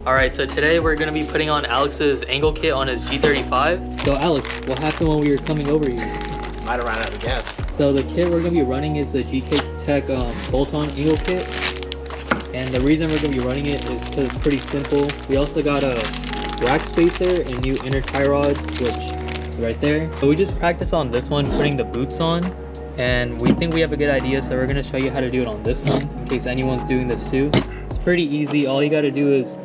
Alright, so today we're going to be putting on Alex's angle kit on his G35. So Alex, what happened when we were coming over here? Might have ran out of gas. So the kit we're going to be running is the GKTech bolt-on angle kit. And the reason we're going to be running it is because it's pretty simple. We also got a rack spacer and new inner tie rods, which is right there. So we just practiced on this one, putting the boots on. And we think we have a good idea, so we're going to show you how to do it on this one, in case anyone's doing this too. It's pretty easy. All you got to do is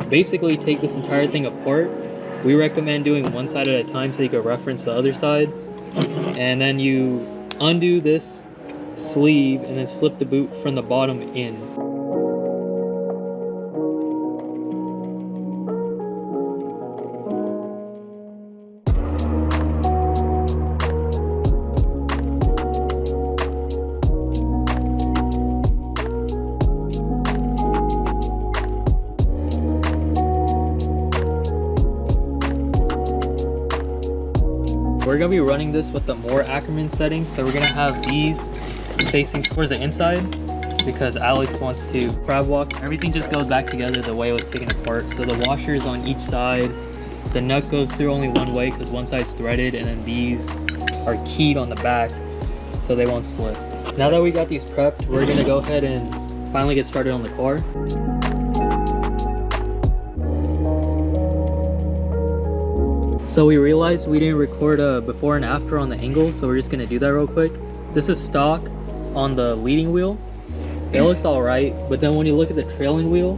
basically take this entire thing apart. We recommend doing one side at a time so you can reference the other side. And then you undo this sleeve and then slip the boot from the bottom in. We're gonna be running this with the more Ackerman setting, so we're gonna have these facing towards the inside because Alex wants to crab walk. Everything just goes back together the way it was taken apart. So the washers on each side, the nut goes through only one way because one side's threaded, and then these are keyed on the back so they won't slip. Now that we got these prepped, we're gonna go ahead and finally get started on the car. So we realized we didn't record a before and after on the angle, so we're just gonna do that real quick. This is stock on the leading wheel. It looks all right, but then when you look at the trailing wheel,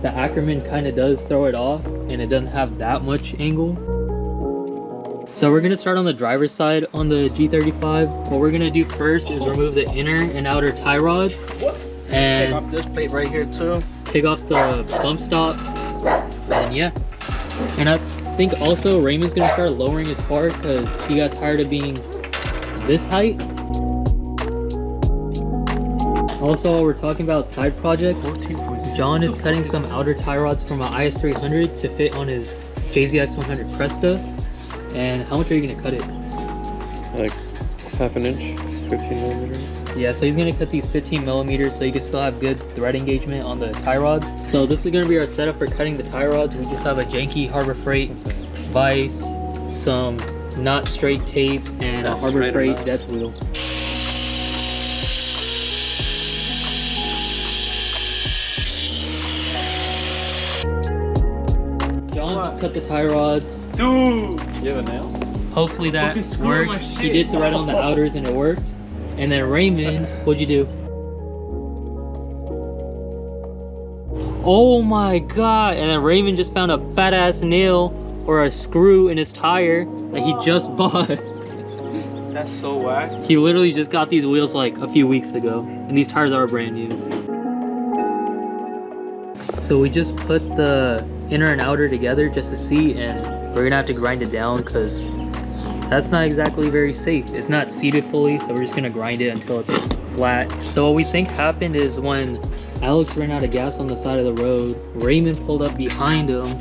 the Ackerman kind of does throw it off and it doesn't have that much angle. So we're gonna start on the driver's side on the G35. What we're gonna do first is remove the inner and outer tie rods. And take off this plate right here too. Take off the bump stop, and yeah. And I think also Raymond's gonna start lowering his car because he got tired of being this height. Also, while we're talking about side projects, John is cutting some outer tie rods from an IS300 to fit on his JZX100 Cresta. And how much are you gonna cut it? Like half an inch, 15 millimeters. Yeah, so he's gonna cut these 15 millimeters so you can still have good thread engagement on the tie rods. So this is gonna be our setup for cutting the tie rods. We just have a janky Harbor Freight vise, some not straight tape, and a Harbor Freight depth wheel. John just cut the tie rods. Dude! You have a nail? Hopefully that works. He did thread on the outers and it worked. And then Raymond, what'd you do? Oh my god! And then Raymond just found a fat ass nail or a screw in his tire that he just bought. That's so whack. He literally just got these wheels like a few weeks ago, and these tires are brand new. So we just put the inner and outer together just to see, and we're gonna have to grind it down because that's not exactly very safe. It's not seated fully, so we're just gonna grind it until it's flat. So what we think happened is when Alex ran out of gas on the side of the road, Raymond pulled up behind him,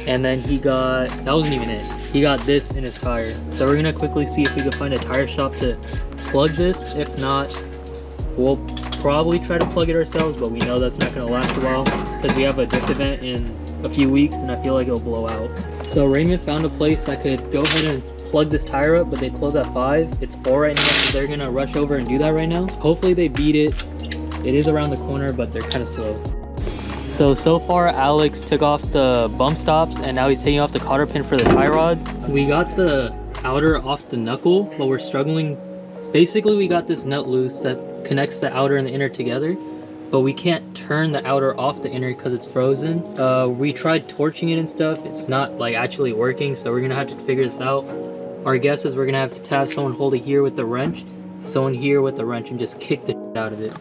and then he got, that wasn't even it, he got this in his tire. So we're gonna quickly see if we can find a tire shop to plug this. If not, we'll probably try to plug it ourselves, but we know that's not gonna last a while because we have a drift event in a few weeks and I feel like it'll blow out. So Raymond found a place that could go ahead and plug this tire up, but they close at 5. It's 4 right now, so they're gonna rush over and do that right now. Hopefully they beat it. It is around the corner, but they're kind of slow. So far Alex took off the bump stops and now he's taking off the cotter pin for the tie rods. We got the outer off the knuckle, but we're struggling. Basically we got this nut loose that connects the outer and the inner together, but we can't turn the outer off the inner because it's frozen. We tried torching it and stuff. It's not like actually working, so we're gonna have to figure this out. Our guess is we're gonna have to have someone hold it here with the wrench, someone here with the wrench, and just kick the shit out of it.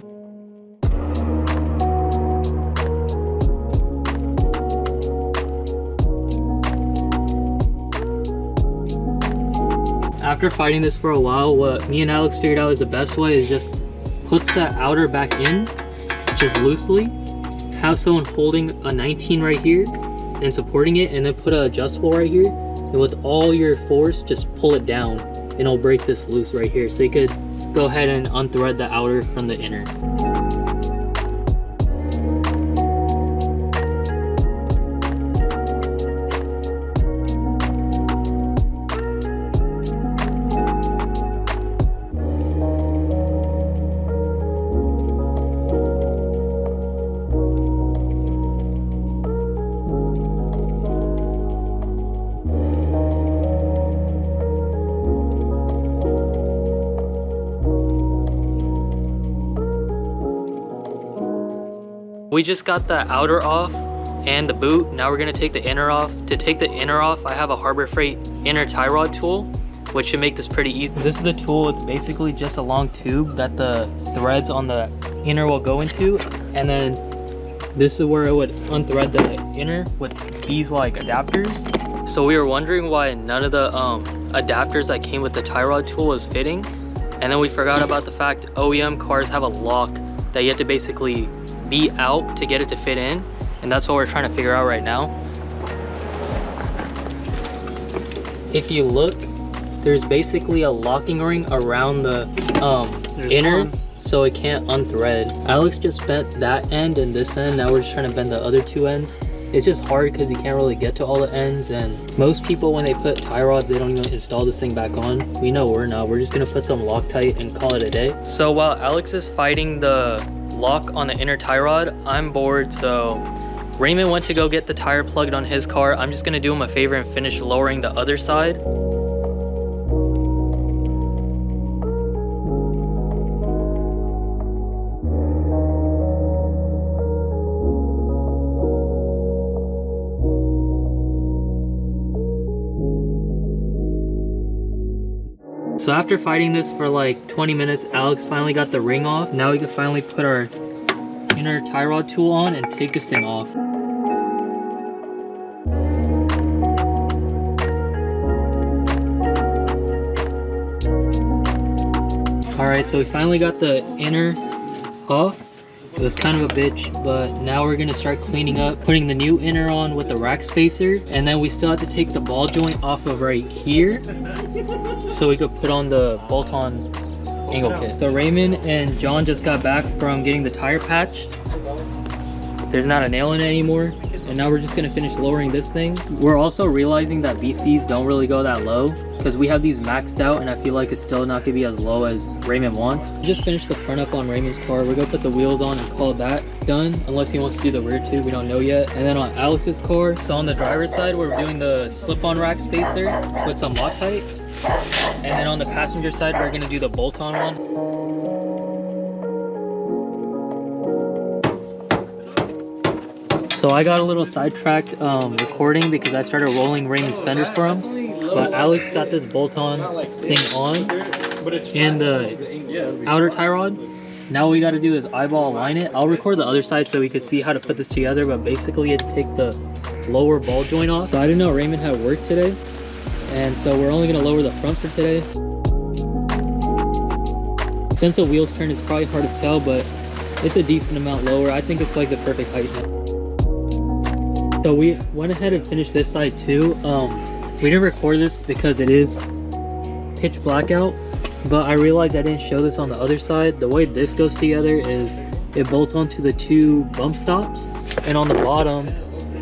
After fighting this for a while, what me and Alex figured out is the best way is just put the outer back in, just loosely, have someone holding a 19 right here and supporting it, and then put an adjustable right here, and with all your force just pull it down and it'll break this loose right here, so you could go ahead and unthread the outer from the inner. We just got the outer off and the boot. Now we're gonna take the inner off. To take the inner off, I have a Harbor Freight inner tie rod tool, which should make this pretty easy. This is the tool. It's basically just a long tube that the threads on the inner will go into, and then this is where it would unthread the inner with these like adapters. So we were wondering why none of the adapters that came with the tie rod tool is fitting, and then we forgot about the fact OEM cars have a lock that you have to basically be out to get it to fit in, and that's what we're trying to figure out right now. If you look, there's basically a locking ring around the inner, so it can't unthread. Alex just bent that end and this end. Now we're just trying to bend the other two ends. It's just hard because you can't really get to all the ends, and most people when they put tie rods, they don't even install this thing back on. We know we're not. We're just gonna put some Loctite and call it a day. So while Alex is fighting the lock on the inner tie rod, I'm bored, so Raymond went to go get the tire plugged on his car. I'm just gonna do him a favor and finish lowering the other side. So after fighting this for like 20 minutes, Alex finally got the ring off. Now we can finally put our inner tie rod tool on and take this thing off. Alright, so we finally got the inner off. It was kind of a bitch, but now we're gonna start cleaning up, putting the new inner on with the rack spacer, and then we still have to take the ball joint off of right here so we could put on the bolt-on angle kit. So Raymond and John just got back from getting the tire patched. There's not a nail in it anymore, and now we're just gonna finish lowering this thing. We're also realizing that VCs don't really go that low because we have these maxed out, and I feel like it's still not gonna be as low as Raymond wants. We just finished the front up on Raymond's car. We're gonna put the wheels on and call that done, unless he wants to do the rear too, we don't know yet. And then on Alex's car, so on the driver's side, we're doing the slip-on rack spacer with some Loctite. And then on the passenger side, we're gonna do the bolt-on one. So I got a little sidetracked recording because I started rolling Raymond's fenders for him. But Alex got this bolt-on thing on and the outer tie rod. Now what we got to do is eyeball align it. I'll record the other side so we can see how to put this together, but basically you have to take the lower ball joint off. So I didn't know Raymond had work today, and so we're only going to lower the front for today. Since the wheels turn, it's probably hard to tell, but it's a decent amount lower. I think it's like the perfect height now. So we went ahead and finished this side too. We didn't record this because it is pitch black out, but I realized I didn't show this on the other side. The way this goes together is it bolts onto the two bump stops, and on the bottom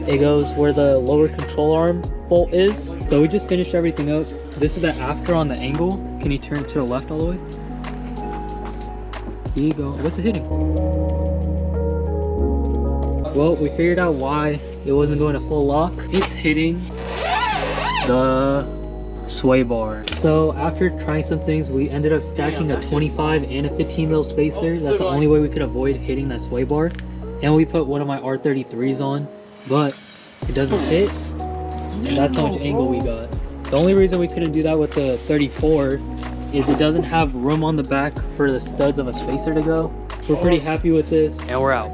it goes where the lower control arm bolt is. So we just finished everything up. This is the after on the angle. Can you turn to the left all the way? Here you go. What's it hitting? Well, we figured out why it wasn't going to full lock. It's hitting the sway bar. So after trying some things, we ended up stacking a 25 and a 15 mil spacer. That's the only way we could avoid hitting that sway bar. And we put one of my R33s on, but it doesn't fit, and that's how much angle we got. The only reason we couldn't do that with the 34 is it doesn't have room on the back for the studs of a spacer to go. We're pretty happy with this, and we're out.